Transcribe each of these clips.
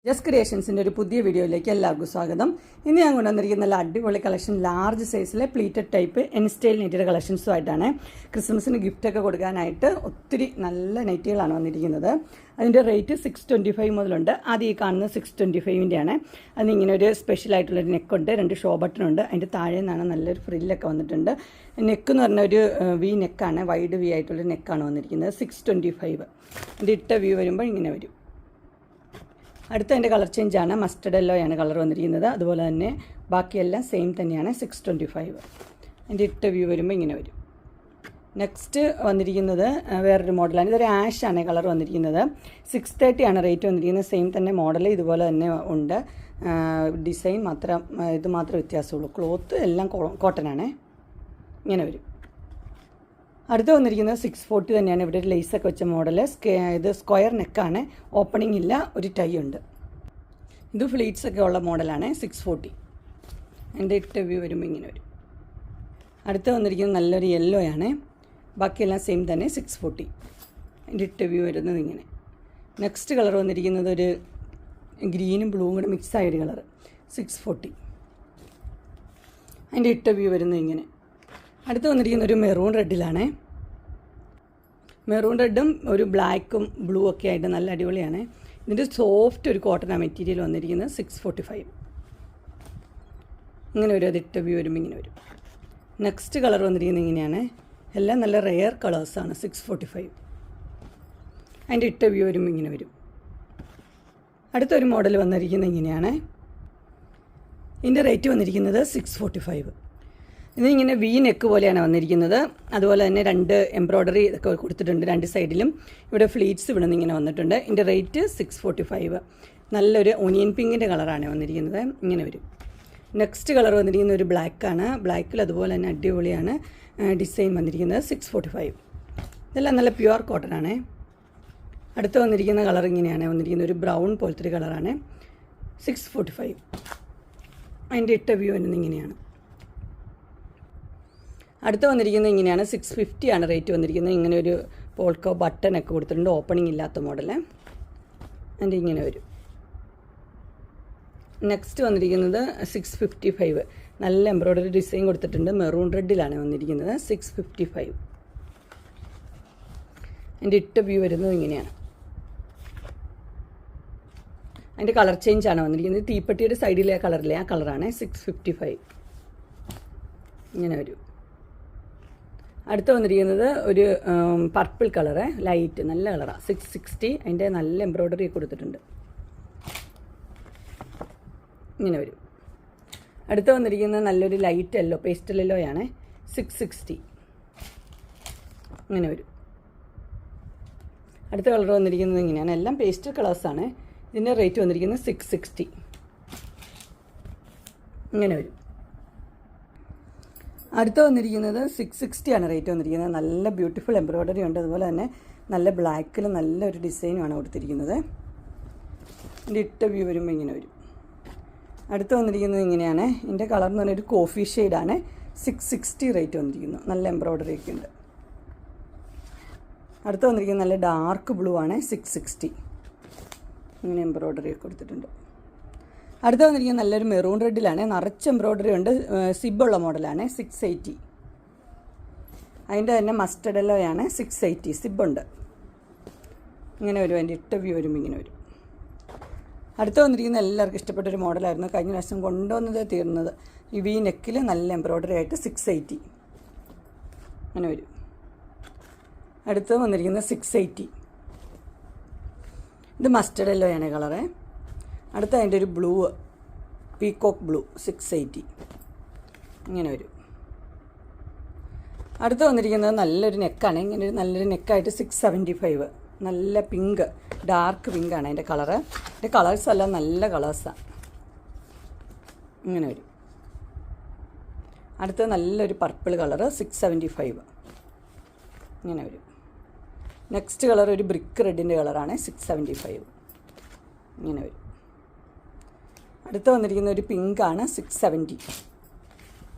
Just ക്രിയേഷൻസിൻ്റെ ഒരു പുതിയ വീഡിയോയിലേക്ക് എല്ലാവർക്കും സ്വാഗതം. ഇന്ന് ഞാൻ കൊണ്ടുവന്നിരിക്കുന്ന നല്ല അടിപൊളി കളക്ഷൻ ലാർജ് സൈസിലെ പ്ലീറ്റഡ് ടൈപ്പ് എൻ സ്റ്റൈൽ നെറ്റിയുടെ കളക്ഷൻസുമായിട്ടാണ്. ക്രിസ്മസിന് ഗിഫ്റ്റൊക്കെ കൊടുക്കാനായിട്ട് ഒത്തിരി നല്ല നെറ്റുകളാണ് വന്നിരിക്കുന്നത്. അതിൻ്റെ റേറ്റ് 625 മുതലുണ്ട്. ആദ്യം ഈ കാണുന്നത് 625-ൻ്റെയാണ്. അതിനിങ്ങനെ ഒരു സ്പെഷ്യലായിട്ടുള്ളൊരു നെക്കുണ്ട്, 2 ഷോ ബട്ടണുണ്ട്. അതിൻ്റെ താഴെ നിന്നാണ് നല്ലൊരു ഫ്രില്ലൊക്കെ വന്നിട്ടുണ്ട്. നെക്ക് എന്ന് പറഞ്ഞ ഒരു വി നെക്കാണ്, വൈഡ് വി ആയിട്ടുള്ളൊരു നെക്കാണ് വന്നിരിക്കുന്നത്. 625. അതിൻ്റെ ഇട്ട വ്യൂ വരുമ്പോൾ ഇങ്ങനെ വരും. അടുത്ത അതിൻ്റെ കളർ ചേഞ്ചാണ്, മസ്റ്റർഡ് യെല്ലോയാണ് കളർ വന്നിരിക്കുന്നത്. അതുപോലെ തന്നെ ബാക്കിയെല്ലാം സെയിം തന്നെയാണ്. 625. അതിൻ്റെ ഇട്ട വ്യൂ വരുമ്പോൾ ഇങ്ങനെ വരും. നെക്സ്റ്റ് വന്നിരിക്കുന്നത് വേറൊരു മോഡലാണ്. ഇതൊരു ആഷാണ് കളർ വന്നിരിക്കുന്നത്. 630 ആണ് റേറ്റ് വന്നിരിക്കുന്നത്. സെയിം തന്നെ മോഡൽ ഇതുപോലെ തന്നെ ഉണ്ട്. ഡിസൈൻ മാത്രം ഇത് മാത്രമേ വ്യത്യാസമുള്ളൂ. ക്ലോത്ത് എല്ലാം കോട്ടനാണ്. ഇങ്ങനെ വരും. അടുത്ത് വന്നിരിക്കുന്നത് 640 തന്നെയാണ്. ഇവിടെ ഒരു ലേസൊക്കെ വെച്ച മോഡൽ. ഇത് സ്ക്വയർ നെക്കാണ്, ഓപ്പണിംഗ് ഇല്ല, ഒരു ടൈ ഉണ്ട്. ഇത് ഫ്ലീറ്റ്സ് ഒക്കെ ഉള്ള മോഡലാണ്. 640. എൻ്റെ ഇട്ട വ്യൂ വരുമ്പോൾ ഇങ്ങനെ വരും. അടുത്ത് വന്നിരിക്കുന്നത് നല്ലൊരു യെല്ലോ ആണ്. ബാക്കിയെല്ലാം സെയിം തന്നെ. 640. എൻ്റെ ഇട്ട വ്യൂ വരുന്നത് ഇങ്ങനെ. നെക്സ്റ്റ് കളർ വന്നിരിക്കുന്നത് ഒരു ഗ്രീനും ബ്ലൂവും കൂടെ മിക്സ് ആയൊരു കളർ. 640. അതിൻ്റെ ഇട്ട വ്യൂ വരുന്നത് ഇങ്ങനെ. അടുത്ത് വന്നിരിക്കുന്ന ഒരു മെറൂൺ റെഡിലാണ്. മെറൂൺ റെഡും ഒരു ബ്ലാക്കും ബ്ലൂ ഒക്കെ ആയിട്ട് നല്ല അടിപൊളിയാണ്. ഇതിൻ്റെ സോഫ്റ്റ് ഒരു കോട്ടൺ മെറ്റീരിയൽ വന്നിരിക്കുന്നത്. 645. ഇങ്ങനെ ഒരു അതിട്ട വ്യൂ വരുമ്പോൾ ഇങ്ങനെ വരും. നെക്സ്റ്റ് കളർ വന്നിരിക്കുന്നത് ഇങ്ങനെയാണ്. എല്ലാം നല്ല റെയർ കളേഴ്സാണ്. 645. അതിൻ്റെ ഇട്ട വ്യൂ വരുമ്പോൾ ഇങ്ങനെ വരും. അടുത്തൊരു മോഡൽ വന്നിരിക്കുന്നത് ഇങ്ങനെയാണ്. ഇതിൻ്റെ റേറ്റ് വന്നിരിക്കുന്നത് 645. ഇതിങ്ങനെ വി നെക്ക് പോലെയാണ് വന്നിരിക്കുന്നത്. അതുപോലെ തന്നെ 2 എംബ്രോയ്ഡറി ഒക്കെ കൊടുത്തിട്ടുണ്ട് 2 സൈഡിലും. ഇവിടെ ഫ്ലീറ്റ്സ് ഇവിടെ നിന്ന് ഇങ്ങനെ വന്നിട്ടുണ്ട്. ഇതിൻ്റെ റേറ്റ് 645. നല്ലൊരു ഒനിയൻ പിങ്കിൻ്റെ കളറാണ് വന്നിരിക്കുന്നത്. ഇങ്ങനെ വരും. നെക്സ്റ്റ് കളർ വന്നിരിക്കുന്ന ഒരു ബ്ലാക്കാണ്. ബ്ലാക്കിൽ അതുപോലെ തന്നെ അടിപൊളിയാണ് ഡിസൈൻ വന്നിരിക്കുന്നത്. 645. ഇതെല്ലാം നല്ല പ്യുവർ കോട്ടനാണ്. അടുത്ത് വന്നിരിക്കുന്ന കളർ ഇങ്ങനെയാണ് വന്നിരിക്കുന്നത്. ഒരു ബ്രൗൺ പോലത്തെ ഒരു കളറാണ്. 645. അതിൻ്റെ ഇട്ട വ്യൂ വരുന്നത് ഇങ്ങനെയാണ്. അടുത്ത് വന്നിരിക്കുന്നത് ഇങ്ങനെയാണ്. 650 ആണ് റേറ്റ് വന്നിരിക്കുന്നത്. ഇങ്ങനെ ഒരു പോൾക്കോ ബട്ടനൊക്കെ കൊടുത്തിട്ടുണ്ട്, ഓപ്പണിംഗ് ഇല്ലാത്ത മോഡൽ. അതിൻ്റെ ഇങ്ങനെ വരും. നെക്സ്റ്റ് വന്നിരിക്കുന്നത് 655. നല്ല എംബ്രോയ്ഡറി ഡിസൈൻ കൊടുത്തിട്ടുണ്ട്. മെറൂൺ റെഡിലാണ് വന്നിരിക്കുന്നത്. 655. അതിൻ്റെ ഇട്ട വ്യൂ വരുന്നത് ഇങ്ങനെയാണ്. അതിൻ്റെ കളർ ചേഞ്ചാണ് വന്നിരിക്കുന്നത്. തീപ്പെട്ടിയുടെ സൈഡിലെ കളറിലെ ആ കളറാണ്. 655. ഇങ്ങനെ വരും. അടുത്ത് വന്നിരിക്കുന്നത് ഒരു പർപ്പിൾ കളറ്, ലൈറ്റ് നല്ല കളറാണ്. 660. അതിൻ്റെ നല്ല എംബ്രോയ്ഡറി കൊടുത്തിട്ടുണ്ട്. ഇങ്ങനെ വരും. അടുത്ത് വന്നിരിക്കുന്നത് നല്ലൊരു ലൈറ്റ് യെല്ലോ, പേസ്റ്റൽ യെല്ലോയാണ്. 660. ഇങ്ങനെ വരും. അടുത്ത കളർ വന്നിരിക്കുന്നത് ഇങ്ങനെയാണ്. എല്ലാം പേസ്റ്റൽ കളേഴ്സാണ്. ഇതിൻ്റെ റേറ്റ് വന്നിരിക്കുന്നത് 660. ഇങ്ങനെ വരും. അടുത്ത് വന്നിരിക്കുന്നത് 660 ആണ് റേറ്റ് വന്നിരിക്കുന്നത്. നല്ല ബ്യൂട്ടിഫുൾ എംബ്രോയ്ഡറി ഉണ്ട്. അതുപോലെ തന്നെ നല്ല ബ്ലാക്കിൽ നല്ലൊരു ഡിസൈനുമാണ് കൊടുത്തിരിക്കുന്നത്. ഇതിൻ്റെ ഇട്ട വ്യൂ വരുമ്പോൾ ഇങ്ങനെ വരും. അടുത്ത് വന്നിരിക്കുന്നത് ഇങ്ങനെയാണ്. ഇതിൻ്റെ കളർ എന്ന് പറഞ്ഞാൽ ഒരു കോഫി ഷെയ്ഡാണ്. 660 റേറ്റ് വന്നിരിക്കുന്നു. നല്ല എംബ്രോയ്ഡറി ഒക്കെ ഉണ്ട്. അടുത്ത് വന്നിരിക്കുന്നത് നല്ല ഡാർക്ക് ബ്ലൂ ആണ്. 660. ഇങ്ങനെ എംബ്രോയ്ഡറി ഒക്കെ കൊടുത്തിട്ടുണ്ട്. അടുത്ത് വന്നിരിക്കുന്നത് നല്ലൊരു മെറൂൺ റെഡിലാണ്. നിറച്ച് എംബ്രോയ്ഡറി ഉണ്ട്. സിബുള്ള മോഡലാണ്. 680. അതിൻ്റെ തന്നെ മസ്റ്റർഡ് യെല്ലോയാണ്. 680. സിബുണ്ട്. ഇങ്ങനെ വരും. അതിൻ്റെ ഇട്ട വ്യൂ വരുമ്പോൾ ഇങ്ങനെ വരും. അടുത്ത് വന്നിരിക്കുന്ന എല്ലാവർക്കും ഇഷ്ടപ്പെട്ടൊരു മോഡലായിരുന്നു. കഴിഞ്ഞ പ്രാവശ്യം കൊണ്ടുവന്നത് തീർന്നത്. ഈ വി നെക്കിൽ നല്ല എംബ്രോയ്ഡറി ആയിട്ട് 680. അങ്ങനെ വരും. അടുത്ത് വന്നിരിക്കുന്നത് 680. ഇത് മസ്റ്റർഡ് യെല്ലോയാണ് കളറ്. അടുത്ത അതിൻ്റെ ഒരു ബ്ലൂ, പീകോക്ക് ബ്ലൂ. 680. ഇങ്ങനെ വരും. അടുത്ത് വന്നിരിക്കുന്നത് നല്ലൊരു നെക്കാണ്. ഇങ്ങനെ ഒരു നല്ലൊരു നെക്കായിട്ട് 675. നല്ല പിങ്ക്, ഡാർക്ക് പിങ്കാണ് അതിൻ്റെ കളറ്. അതിൻ്റെ കളേഴ്സ് എല്ലാം നല്ല കളേഴ്സാണ്. ഇങ്ങനെ വരും. അടുത്ത നല്ലൊരു പർപ്പിൾ കളറ്. 675. ഇങ്ങനെ വരും. നെക്സ്റ്റ് കളർ ഒരു ബ്രിക്ക് റെഡിൻ്റെ കളറാണ്. 675. ഇങ്ങനെ വരും. അടുത്ത് വന്നിരിക്കുന്ന ഒരു പിങ്കാണ്. 670.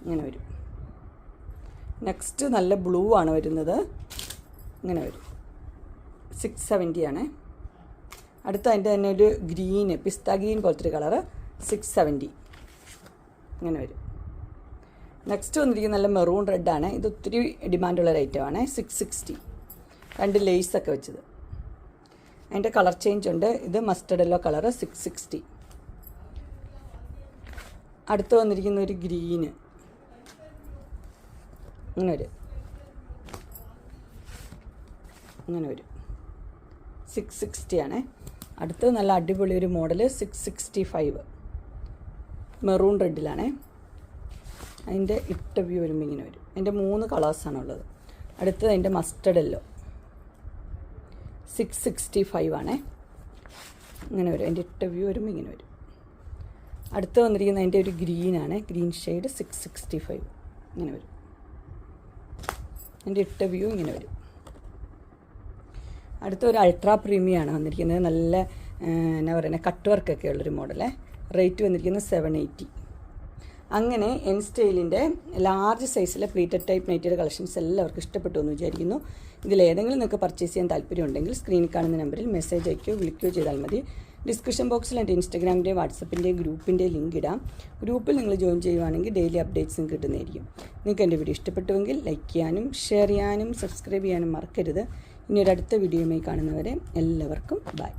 ഇങ്ങനെ വരും. നെക്സ്റ്റ് നല്ല ബ്ലൂ ആണ് വരുന്നത്. ഇങ്ങനെ വരും. 670 ആണ്. അടുത്ത അതിൻ്റെ തന്നെ ഒരു ഗ്രീന് പിസ്ത ഗ്രീൻ പോലത്തെ ഒരു കളറ് 670 ഇങ്ങനെ വരും. നെക്സ്റ്റ് വന്നിരിക്കുന്നത് നല്ല മെറൂൺ റെഡാണ്. ഇത് ഒത്തിരി ഡിമാൻഡുള്ള ഒരു ഐറ്റമാണ്. 660 2 ലേസൊക്കെ വെച്ചത്. അതിൻ്റെ കളർ ചേഞ്ച് ഉണ്ട്. ഇത് മസ്റ്റർഡ് യെല്ലോ കളറ് 660. അടുത്ത് വന്നിരിക്കുന്ന ഒരു ഗ്രീന് ഇങ്ങനെ വരും 660 ആണ്. അടുത്ത് നല്ല അടിപൊളി ഒരു മോഡൽ 665 മെറൂൺ റെഡിലാണേ. അതിൻ്റെ ഇട്ട വ്യൂ വരുമ്പോൾ ഇങ്ങനെ വരും. അതിൻ്റെ 3 കളേഴ്സാണുള്ളത്. അടുത്തത് അതിൻ്റെ മസ്റ്റർഡ് യെല്ലോ 665 ആണേ. ഇങ്ങനെ വരും. അതിൻ്റെ ഇട്ട വ്യൂ വരുമ്പോൾ ഇങ്ങനെ വരും. അടുത്ത് വന്നിരിക്കുന്ന അതിൻ്റെ ഒരു ഗ്രീനാണ്. ഗ്രീൻ ഷെയ്ഡ് 665 ഇങ്ങനെ വരും. അതിൻ്റെ ഇട്ട വ്യൂ ഇങ്ങനെ വരും. അടുത്ത ഒരു അൾട്രാ പ്രീമിയം ആണ് വന്നിരിക്കുന്നത്. നല്ല എന്നാ പറയുന്നത് കട്ട് വർക്കൊക്കെ ഉള്ളൊരു മോഡലേ. റേറ്റ് വന്നിരിക്കുന്നത് 780. അങ്ങനെ എൻ സ്റ്റൈലിൻ്റെ ലാർജ് സൈസിലെ പ്ലീറ്റഡ് ടൈപ്പ് നൈറ്റിയുടെ കളക്ഷൻസ് എല്ലാവർക്കും ഇഷ്ടപ്പെട്ടു എന്ന് വിചാരിക്കുന്നു. ഇതിലേതെങ്കിലും നിങ്ങൾക്ക് പർച്ചേസ് ചെയ്യാൻ താല്പര്യമുണ്ടെങ്കിൽ സ്ക്രീനിൽ കാണുന്ന നമ്പറിൽ മെസ്സേജ് അയക്കുകയോ വിളിക്കുകയോ ചെയ്താൽ മതി. ഡിസ്ക്രിപ്ഷൻ ബോക്സിൽ എൻ്റെ ഇൻസ്റ്റാഗ്രാമിൻ്റെ വാട്സപ്പിൻ്റെ ഗ്രൂപ്പിൻ്റെ ലിങ്ക് ഇടാം. ഗ്രൂപ്പിൽ നിങ്ങൾ ജോയിൻ ചെയ്യുവാണെങ്കിൽ ഡെയിലി അപ്ഡേറ്റ്സും കിട്ടുന്നതായിരിക്കും. നിങ്ങൾക്ക് എൻ്റെ വീഡിയോ ഇഷ്ടപ്പെട്ടുവെങ്കിൽ ലൈക്ക് ചെയ്യാനും ഷെയർ ചെയ്യാനും സബ്സ്ക്രൈബ് ചെയ്യാനും മറക്കരുത്. ഇനി ഒരു അടുത്ത വീഡിയോയുമായി കാണുന്നവരെ എല്ലാവർക്കും ബൈ.